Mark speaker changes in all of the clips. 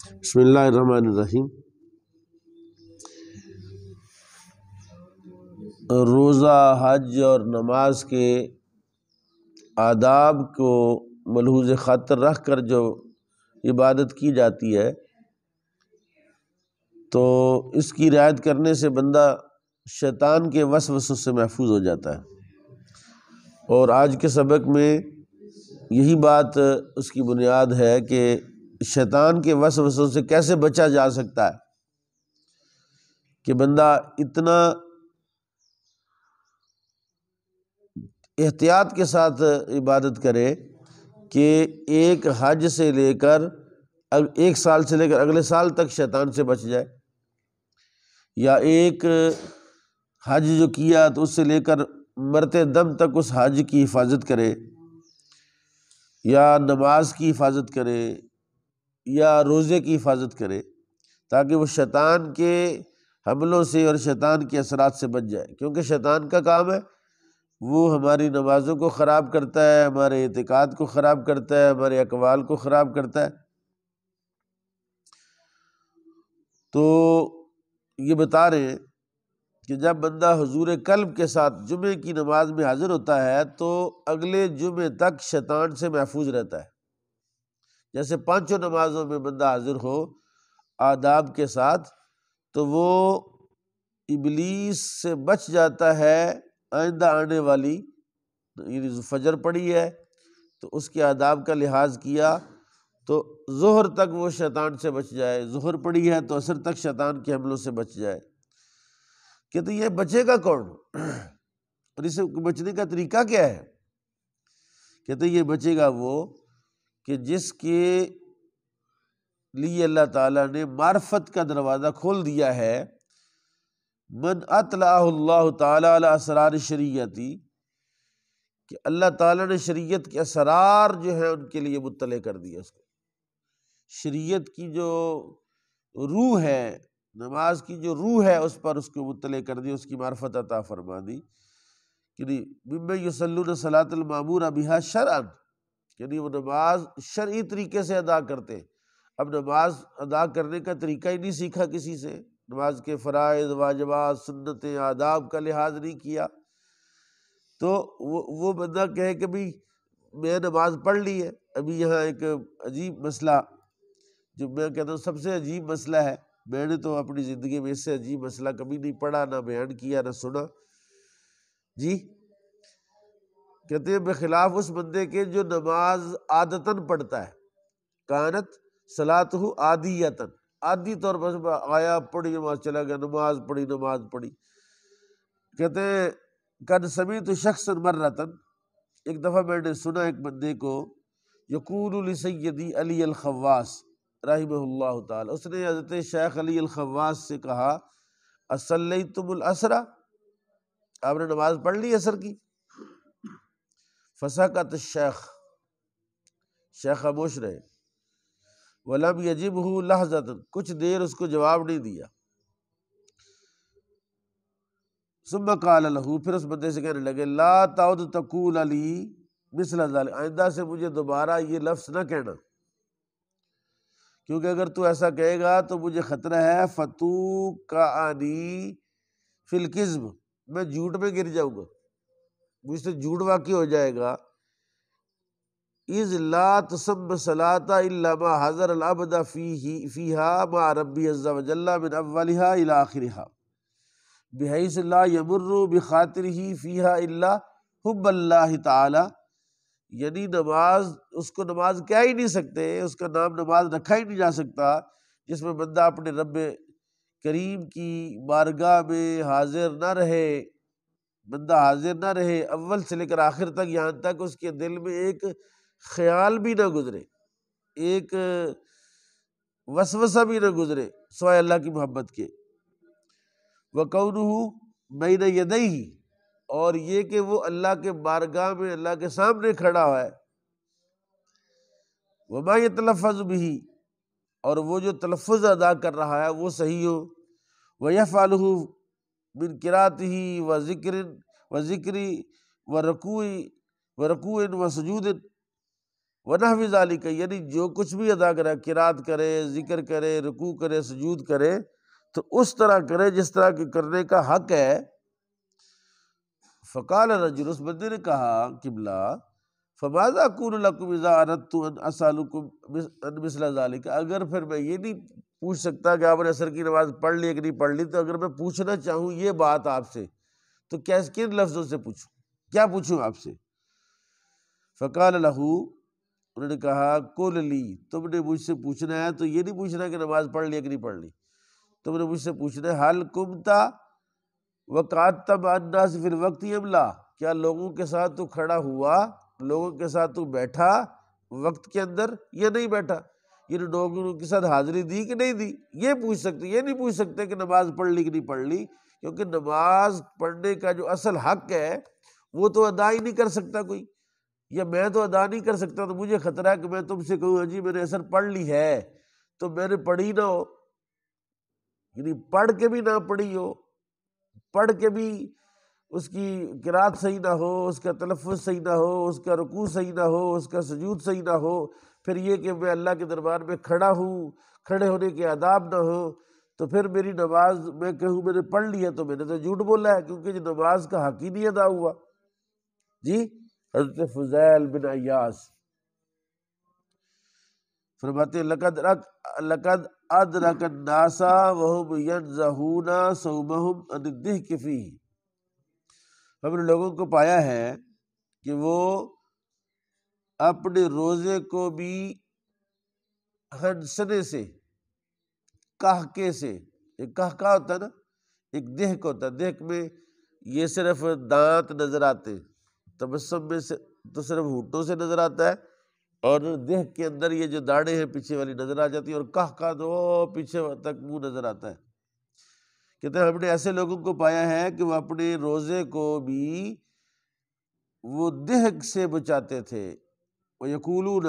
Speaker 1: بسم اللہ الرحمن الرحیم۔ روزہ، حج اور نماز کے آداب کو ملحوظ خاطر رکھ کر جو عبادت کی جاتی ہے تو اس کی رعایت کرنے سے بندہ شیطان کے وسوسوں سے محفوظ ہو جاتا ہے۔ اور آج کے سبق میں یہی بات اس کی بنیاد ہے کہ شیطان کے وسوسوں سے کیسے بچا جا سکتا ہے کہ بندہ اتنا احتیاط کے ساتھ عبادت کرے کہ ایک حج سے لے کر ایک سال سے لے کر اگلے سال تک شیطان سے بچ جائے، یا ایک حج جو کیا تو اس سے لے کر مرتے دم تک اس حج کی حفاظت کرے، یا نماز کی حفاظت کرے، یا روزے کی حفاظت کرے، تاکہ وہ شیطان کے حملوں سے اور شیطان کے اثرات سے بچ جائے۔ کیونکہ شیطان کا کام ہے وہ ہماری نمازوں کو خراب کرتا ہے، ہمارے اعتقاد کو خراب کرتا ہے، ہمارے اقوال کو خراب کرتا ہے۔ تو یہ بتا رہے ہیں کہ جب بندہ حضور قلب کے ساتھ جمعے کی نماز میں حاضر ہوتا ہے تو اگلے جمعے تک شیطان سے محفوظ رہتا ہے۔ جیسے پانچوں نمازوں میں بندہ حاضر ہو آداب کے ساتھ تو وہ ابلیس سے بچ جاتا ہے۔ آئندہ آنے والی فجر پڑی ہے تو اس کے آداب کا لحاظ کیا تو ظہر تک وہ شیطان سے بچ جائے، ظہر پڑی ہے تو عصر تک شیطان کے حملوں سے بچ جائے۔ کہتے یہ بچے گا کون اور اس سے بچنے کا طریقہ کیا ہے؟ کہتے یہ بچے گا وہ کہ جس کے لیے اللہ تعالیٰ نے معرفت کا دروازہ کھول دیا ہے۔ من اطلعہ اللہ تعالیٰ علی اسرار شریعتی، کہ اللہ تعالیٰ نے شریعت کے اسرار جو ہیں ان کے لیے مطلع کر دیا اس کو۔ شریعت کی جو روح ہے، نماز کی جو روح ہے اس پر اس کو مطلع کر دی، اس کی معرفت عطا فرما دی۔ یعنی ممن یصلون صلاۃ المامور بہا شرعا، یعنی وہ نماز شرعی طریقے سے ادا کرتے ہیں۔ اب نماز ادا کرنے کا طریقہ ہی نہیں سیکھا کسی سے، نماز کے فرائض، واجبات، سنتیں، آداب کا لحاظ نہیں کیا، تو وہ بندہ کہے کہ بھئی میں نماز پڑھ لی ہے۔ ابھی یہاں ایک عجیب مسئلہ جو میں کہتا ہوں سب سے عجیب مسئلہ ہے، میں نے تو اپنی زندگی میں اس سے عجیب مسئلہ کبھی نہیں پڑھا، نہ بیان کیا، نہ سنا۔ جی کہتے ہیں بخلاف اس بندے کے جو نماز عادتاً پڑھتا ہے، کانت صلاتہ عادیتاً، عادی طور پر آیا پڑھی نماز، چلا گیا، نماز پڑھی۔ کہتے ہیں قد سمعت شخصا مرۃ، ایک دفعہ میں نے سنا ایک بندے کو یقول لسیدی علی الخواص رحمہ اللہ تعالی، اس نے حضرت شیخ علی الخواص سے کہا اصلیتم العصر، آپ نے نماز پڑھ لی عصر کی؟ فسکت الشیخ، شیخ خاموش رہے، ولم یجبہ لحظۃ، کچھ دیر اس کو جواب نہیں دیا۔ ثم قال له، پھر اس بندے سے کہنے لگے لا تعد تقول علی مثل ذلک، آئندہ سے مجھے دوبارہ یہ لفظ نہ کہنا، کیونکہ اگر تو ایسا کہے گا تو مجھے خطرہ ہے فتوقعنی فی الکذب، میں جھوٹ میں گر جاؤں گا، مجھ سے جھوٹ واقع ہو جائے گا۔ اذ لا تسم صلاۃ الا ما حضر العبد فیہا مع ربی عز وجل من اولہا الی آخرہا بحیث لا یمر بخاطرہ فیہا الا حب اللہ تعالی، یعنی نماز، اس کو نماز کہہ ہی نہیں سکتے، اس کا نام نماز رکھا ہی نہیں جا سکتا جس میں بندہ اپنے رب کریم کی بارگاہ میں حاضر نہ رہے، بندہ حاضر نہ رہے اول سے لے کر آخر تک، یہاں تک اس کے دل میں ایک خیال بھی نہ گزرے، ایک وسوسہ بھی نہ گزرے سوائے اللہ کی محبت کے۔ وَقَوْنُهُ بَيْنَ يَدَيْهِ، اور یہ کہ وہ اللہ کے بارگاہ میں اللہ کے سامنے کھڑا ہوا ہے۔ وَمَا يَتَلَفَّظُ بِهِ، اور وہ جو تلفظ ادا کر رہا ہے وہ صحیح ہو۔ وَيَفْعَلُهُ مِنْ قِرَاتِهِ وَذِكْرٍ وَرُكوعٍ وَسُجُودٍ، ونحو ذالک، یعنی جو کچھ بھی ادا کرے، قرات کرے، ذکر کرے، رکوع کرے، سجود کرے، تو اس طرح کرے جس طرح کے کرنے کا حق ہے۔ فقال الرجل، اس بندے نے کہا قبلہ، فماذا اقول لکم اذا اردت ان اسالکم عن مثل ذلک، اگر پھر میں یہ نہیں پوچھ سکتا کہ آپ نے عصر کی نماز پڑھ لی کہ نہیں پڑھ لی، تو اگر میں پوچھنا چاہوں یہ بات آپ سے تو کن لفظوں سے پوچھوں، کیا پوچھوں آپ سے؟ فقال لہ، انہوں نے کہا قل لی، تم نے مجھ سے پوچھنا ہے تو یہ نہیں پوچھنا کہ نماز پڑھ لی کہ نہیں پڑھ لی، تم نے مجھ سے پوچھنا ہے حل قمت وقعدت مع الناس فی الوقت ام لا، کیا لوگوں کے ساتھ تو کھڑا ہوا، لوگوں کے ساتھ تو بیٹھا وقت کے اندر یا نہیں بیٹھا، یعنی لوگوں کے ساتھ حاضری دی کہ نہیں دی، یہ پوچھ سکتے، یہ نہیں پوچھ سکتے کہ نماز پڑھ لی کہ نہیں پڑھ لی، کیونکہ نماز پڑھنے کا جو اصل حق ہے وہ تو ادا ہی نہیں کر سکتا کوئی، یا میں تو ادا نہیں کر سکتا، تو مجھے خطرہ ہے کہ میں تم سے کہوں جی میں نے عصر پڑھ لی ہے تو میں نے پڑھی نہ ہو، یعنی پڑھ کے بھی نہ پڑھی ہو، پڑھ کے بھی اس کی قرات صحیح نہ ہو، اس کا تلفظ صحیح نہ ہو، اس کا رکوع صحیح نہ ہو، اس کا سجود صحیح نہ ہو، پھر یہ کہ میں اللہ کے دربار میں کھڑا ہوں، کھڑے ہونے کے آداب نہ ہو، تو پھر میری نماز میں کہوں میں نے پڑھ لی ہے تو میں نے تو جھوٹ بولا ہے، کیونکہ جو نماز کا حق ہی نہیں ادا ہوا۔ جی حضرت فضیل بن عیاض فرماتے ہیں لقد ادرک الناس وهم ينزهون صومهم عن الضحك فيه، ہم نے لوگوں کو پایا ہے کہ وہ اپنے روزے کو بھی ہنسنے سے، کہکے سے، ایک کہکا ہوتا ہے نا، ایک دہک ہوتا ہے، دہک میں یہ صرف دانت نظر آتے، تبسم میں سے تو صرف ہونٹوں سے نظر آتا ہے، اور دہک کے اندر یہ جو داڑھیں ہیں پیچھے والی نظر آ جاتی ہے، اور کہکا تو پیچھے تک منہ نظر آتا ہے۔ کہتے ہیں ہم نے ایسے لوگوں کو پایا ہے کہ وہ اپنے روزے کو بھی وہ دہک سے بچاتے تھے، وَيَقُولُونَ،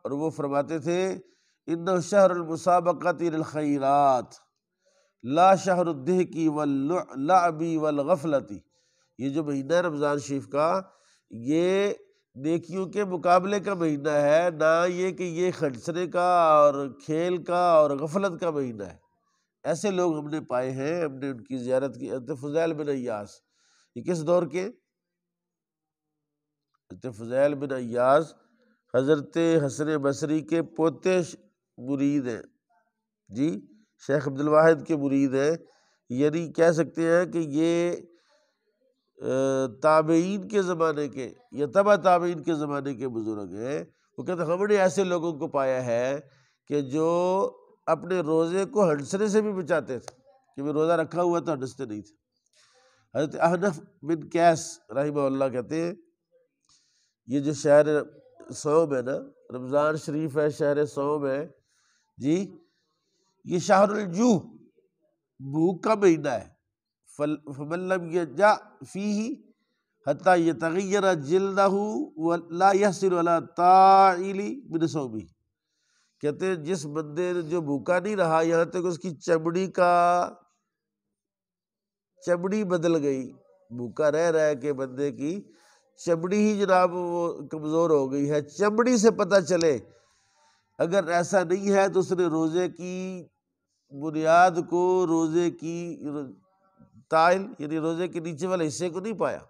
Speaker 1: اور وہ فرماتے تھے إِنَّهُ شَهْرُ الْمُسَابَقَةِ إِلَى الْخَيْرَاتِ لَا شَهْرُ الضِّحْكِ وَاللَّعْبِ وَالْغَفْلَةِ، یہ جو مہینہ ہے رمضان شریف کا، یہ نیکیوں کے مقابلے کا مہینہ ہے، نہ یہ کہ یہ ہنسنے کا اور کھیل کا اور غفلت کا مہینہ ہے۔ ایسے لوگ ہم نے پائے ہیں، ہم نے ان کی زیارت کی۔ حضرت فضیل بن عیاض یہ کس دور کے؟ حضرت فضیل بن عیاض حضرت حسن بصری کے پوتے مرید ہیں، جی شیخ عبد الواحد کے مرید ہیں، یعنی کہہ سکتے ہیں کہ یہ تابعین کے زمانے کے یا تبع تابعین کے زمانے کے بزرگ ہیں۔ وہ کہتے ہیں ہم نے ایسے لوگوں کو پایا ہے کہ جو اپنے روزے کو ہنسنے سے بھی بچاتے تھے، کہ وہ روزہ رکھا ہوا تو ہنستے نہیں تھے۔ حضرت احنف بن قیس رحمہ اللہ کہتے ہیں یہ جو شہر صوم ہے نا، رمضان شریف ہے، شہر صوم ہے، جی یہ شہر الجوع، بھوک کا مہینہ ہے، فمن لم یجع فیہ حتی یتغیر جلدہ ولا یحصل علی طائل من صومہ، کہتے ہیں جس بندے نے جو بھوکا نہیں رہا یہاں تک اس کی چمڑی بدل گئی، بھوکا رہ رہ کے بندے کی چمڑی ہی جناب وہ کمزور ہو گئی ہے، چمڑی سے پتہ چلے، اگر ایسا نہیں ہے تو اس نے روزے کی بنیاد کو، روزے کی تائل یعنی روزے کے نیچے والے حصے کو نہیں پایا۔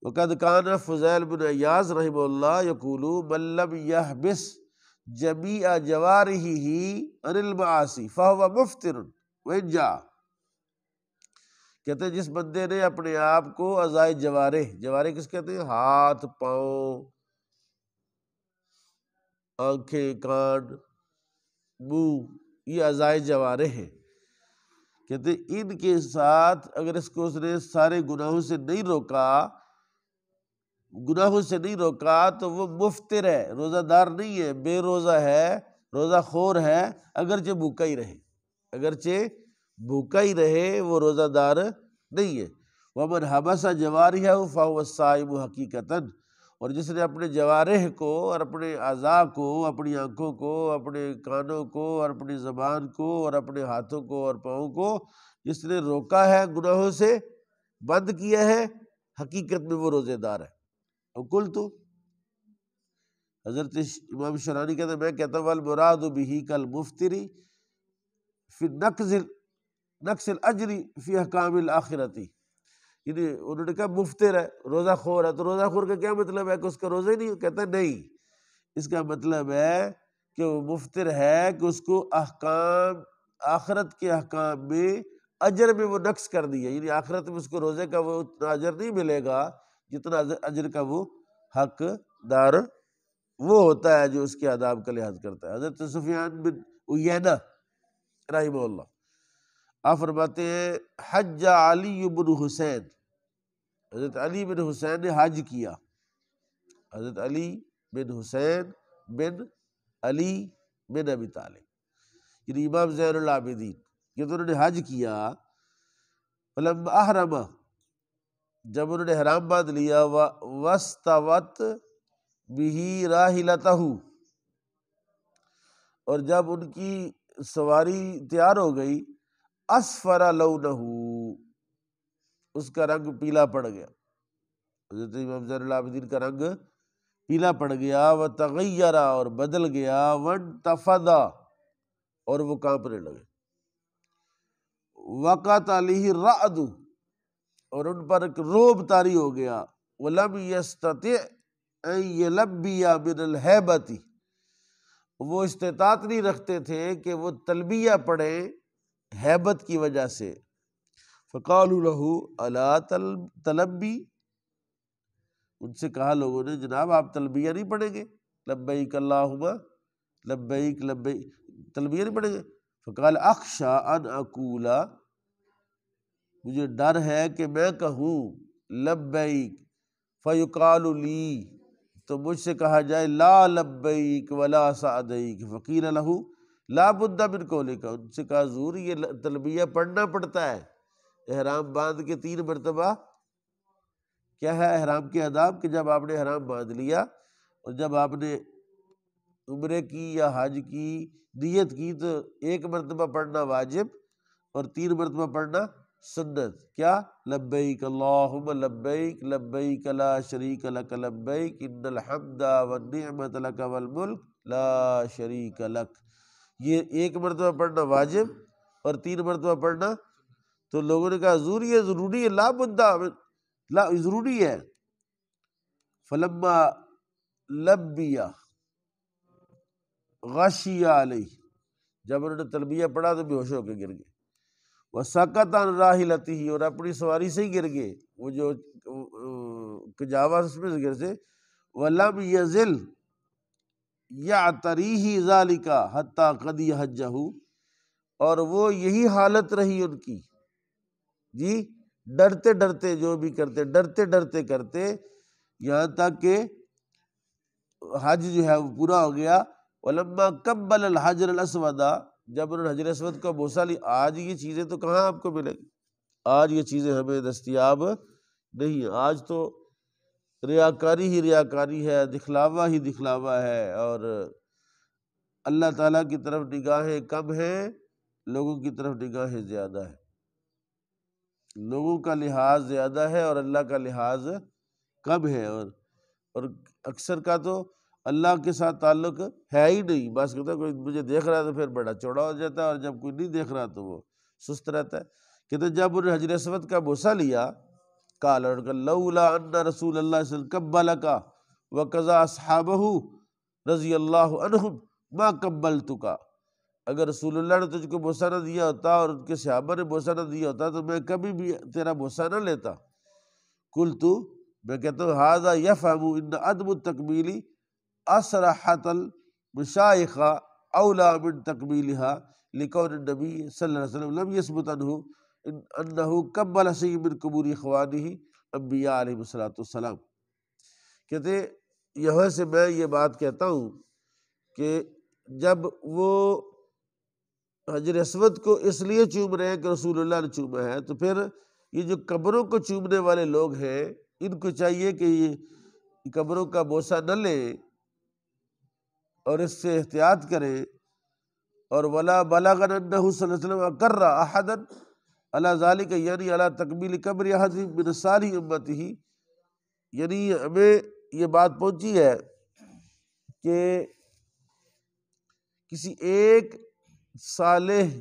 Speaker 1: وقد کان فضیل بن عیاض رحمہ اللہ یقول من لم یحبس جمیع جوارحہ عن المعاصی فہو مفطر وان جاع، کہتے ہیں جس بندے نے اپنے آپ کو اعضائے جوارح کس کہتے ہیں؟ ہاتھ، پاؤں، آنکھیں، کان، منہ، یہ اعضائے جوارح ہیں، کہتے ہیں ان کے ساتھ اگر اس کو اس نے سارے گناہوں سے نہیں روکا تو وہ مفطر ہے، روزہ دار نہیں ہے، بے روزہ ہے، روزہ خور ہے، اگرچہ بھوکا ہی رہے وہ روزہ دار نہیں ہے۔ وَمَنْ حَبَسَ جَوَارِحَهُ فَهُوَ الصَّائِمُ حَقِيقَةً، اور جس نے اپنے جوارح کو اور اپنے اعضاء کو، اپنی آنکھوں کو، اپنے کانوں کو اور اپنی زبان کو اور اپنے ہاتھوں کو اور پاؤں کو جس نے روکا ہے، گناہوں سے بند کیا ہے، حقیقت میں وہ روزے دار ہے۔ وَقُلْتُ، حضرت امام شرانی کہتے ہیں، میں کہتا ہوں والمراد بہ کالمفتری فی نقص الاجر فی احکام الآخرتی، یعنی انہوں نے کہا مفطر ہے، روزہ خور ہے، تو روزہ خور کا کیا مطلب ہے کہ اس کا روزہ ہی نہیں؟ کہتا ہے نہیں، اس کا مطلب ہے کہ وہ مفطر ہے کہ اس کو احکام آخرت کے احکام میں اجر میں وہ نقص کر دیا، یعنی آخرت میں اس کو روزے کا وہ اتنا اجر نہیں ملے گا جتنا اجر کا وہ حق دار وہ ہوتا ہے جو اس کے آداب کا لحاظ کرتا ہے۔ حضرت سفیان بن عیینہ رحمہ اللہ آپ فرماتے ہیں حج علی بن حسین، حضرت علی بن حسین نے حج کیا، حضرت علی بن حسین بن علی بن ابی طالب، یعنی امام زین العابدین، کہ تو انہوں نے حج کیا، فلما احرم، جب انہوں نے احرام باندھ لیا، واستوت بہ راحلتہ، اور جب ان کی سواری تیار ہو گئی، اصفر لونہ، اس کا رنگ پیلا پڑ گیا، حضرت امام زین العابدین کا رنگ پیلا پڑ گیا، وتغیر، اور بدل گیا، وانتفض، اور وہ کانپنے لگے، وقعت علیہ الرعد، اور ان پر ایک روب طاری ہو گیا، ولم یستطع ان یلبی من الہیبۃ، وہ استطاعت نہیں رکھتے تھے کہ وہ تلبیہ پڑھیں ہیبت کی وجہ سے، فقالوا له الا تلبی، ان سے کہا لوگوں نے جناب آپ تلبیہ نہیں پڑھیں گے، لبیک اللہم لبیک لبیک، تلبیہ نہیں پڑھیں گے؟ فقال اخشى ان اقول، مجھے ڈر ہے کہ میں کہوں لبیک فیقال لی، تو مجھ سے کہا جائے لا لبیک ولا سعدیک، فقیل له لا بد من قولک، ان سے کہا حضور یہ تلبیہ پڑھنا پڑتا ہے احرام باندھ کے 3 مرتبہ۔ کیا ہے احرام کے آداب؟ کہ جب آپ نے احرام باندھ لیا اور جب آپ نے عمرے کی یا حج کی نیت کی تو 1 مرتبہ پڑھنا واجب اور 3 مرتبہ پڑھنا سنت۔ کیا؟ لبیک اللہم لبیک لبیک لا شریک لک لبیک ان الحمد والنعمت لک والملک لا شریک لک، یہ 1 مرتبہ پڑھنا واجب اور 3 مرتبہ پڑھنا، تو لوگوں نے کہا حضور یہ ضروری ہے، لا بدہ، لا ضروری ہے۔ فلما لبیا غشی علیہ، جب انہوں نے تلبیہ پڑھا تو بے ہوش ہو کے گر گئے، وسقط عن راحلتہ، اور اپنی سواری سے ہی گر گئے، وہ جو کجاوا اس میں سے گر سے، ولم یزل یعتریہ ذالک حتی قضی حجہ، اور وہ یہی حالت رہی ان کی، جی ڈرتے ڈرتے جو بھی کرتے، ڈرتے ڈرتے کرتے، یہاں تک کہ حج جو ہے وہ پورا ہو گیا۔ ولما قبل الحجر الاسود، جب انہوں نے حجر اسود کا بوسہ لی، آج یہ چیزیں تو کہاں آپ کو ملیں گی، آج یہ چیزیں ہمیں دستیاب نہیں ہیں، آج تو ریاکاری ہی ریاکاری ہے، دکھلاوا ہی دکھلاوا ہے، اور اللہ تعالیٰ کی طرف نگاہیں کم ہیں، لوگوں کی طرف نگاہیں زیادہ ہیں، لوگوں کا لحاظ زیادہ ہے اور اللہ کا لحاظ کم ہے، اور اکثر کا تو اللہ کے ساتھ تعلق ہے ہی نہیں، بس کہتا ہے کوئی مجھے دیکھ رہا ہے تو پھر بڑا چوڑا ہو جاتا ہے، اور جب کوئی نہیں دیکھ رہا تو وہ سست رہتا ہے۔ کہتے ہیں جب انہوں نے حجر اسود کا بوسہ لیا، قال لولا ان رسول اللہ صلی اللہ علیہ وسلم قبلک وقضا اصحابہ رضی اللہ عنہم ما قبلتک، اگر رسول اللہ نے تجھ کو بوسہ نہ دیا ہوتا اور ان کے صحابہ نے بوسہ نہ دیا ہوتا تو میں کبھی بھی تیرا بوسہ نہ لیتا۔ قلت، میں کہتا ہوں ھذا یفہم ان عدم التقبیل اسرحۃ المشائخ اولی من تقبیلها لکون النبی صلی اللہ علیہ وسلم لم یثبت عنہ انہ قبل شیء من قبور اخوانہ انبیاء علیہ الصلوۃ والسلام۔ کہتے یہاں سے میں یہ بات کہتا ہوں کہ جب وہ حجر اسود کو اس لیے چوم رہے ہیں کہ رسول اللہ نے چوما ہے، تو پھر یہ جو قبروں کو چومنے والے لوگ ہیں ان کو چاہیے کہ یہ قبروں کا بوسہ نہ لیں اور اس سے احتیاط کریں۔ اور ولا بلغنا انہ صلی اللہ علیہ وسلم اقر احدا علی ذلک، یعنی علی تقبیل قبر احد من صالح امتہ، یعنی ہمیں یہ بات پہنچی ہے کہ کسی ایک صالح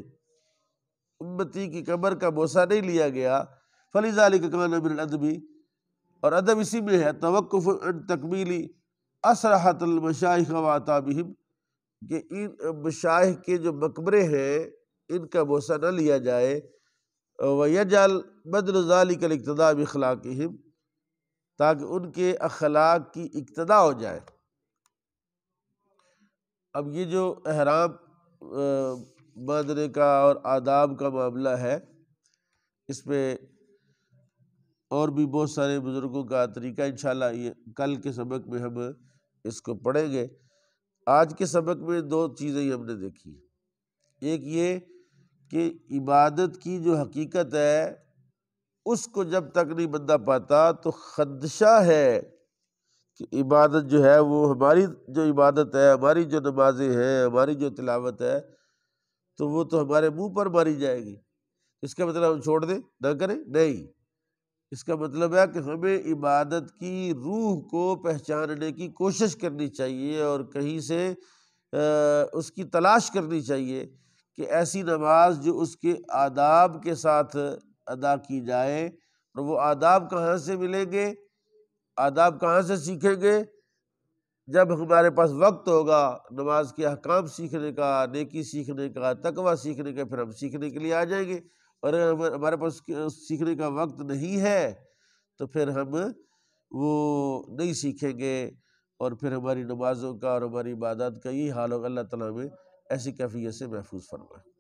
Speaker 1: امتی کی قبر کا بوسہ نہیں لیا گیا، فَلِذَلِكَ كَانَ مِنَ الْأَدْبِ، اور ادب اسی میں ہے توقف عن تکمیلی اسرحۃ المشائخ وآتابہم، کہ ان مشائخ کے جو مقبرے ہیں ان کا بوسہ نہ لیا جائے، وَيَجْعَلْ بَدْلُ ذَلِكَ الْاِقْتِدَاءَ بِاخْلَاقِهِمْ، تاکہ ان کے اخلاق کی اقتداء ہو جائے۔ اب یہ جو احرام باندھنے کا اور آداب کا معاملہ ہے، اس میں اور بھی بہت سارے بزرگوں کا طریقہ، انشاءاللہ یہ کل کے سبق میں ہم اس کو پڑھیں گے۔ آج کے سبق میں دو چیزیں ہم نے دیکھی، ایک یہ کہ عبادت کی جو حقیقت ہے اس کو جب تک نہیں بندہ پاتا تو خدشہ ہے کہ عبادت جو ہے وہ ہماری جو عبادت ہے، ہماری جو نمازیں ہیں، ہماری جو تلاوت ہے، تو وہ تو ہمارے منہ پر ماری جائے گی۔ اس کا مطلب ہم چھوڑ دیں، نہ کریں؟ نہیں، اس کا مطلب ہے کہ ہمیں عبادت کی روح کو پہچاننے کی کوشش کرنی چاہیے اور کہیں سے اس کی تلاش کرنی چاہیے کہ ایسی نماز جو اس کے آداب کے ساتھ ادا کی جائے، اور وہ آداب کہاں سے ملیں گے، آداب کہاں سے سیکھیں گے؟ جب ہمارے پاس وقت ہوگا نماز کے احکام سیکھنے کا، نیکی سیکھنے کا، تقویٰ سیکھنے کا، پھر ہم سیکھنے کے لیے آ جائیں گے۔ اور اگر ہمارے پاس سیکھنے کا وقت نہیں ہے تو پھر ہم وہ نہیں سیکھیں گے، اور پھر ہماری نمازوں کا اور ہماری عبادات کا یہی حال ہوگا۔ اللہ تعالیٰ ہمیں ایسی کیفیت سے محفوظ فرمائے۔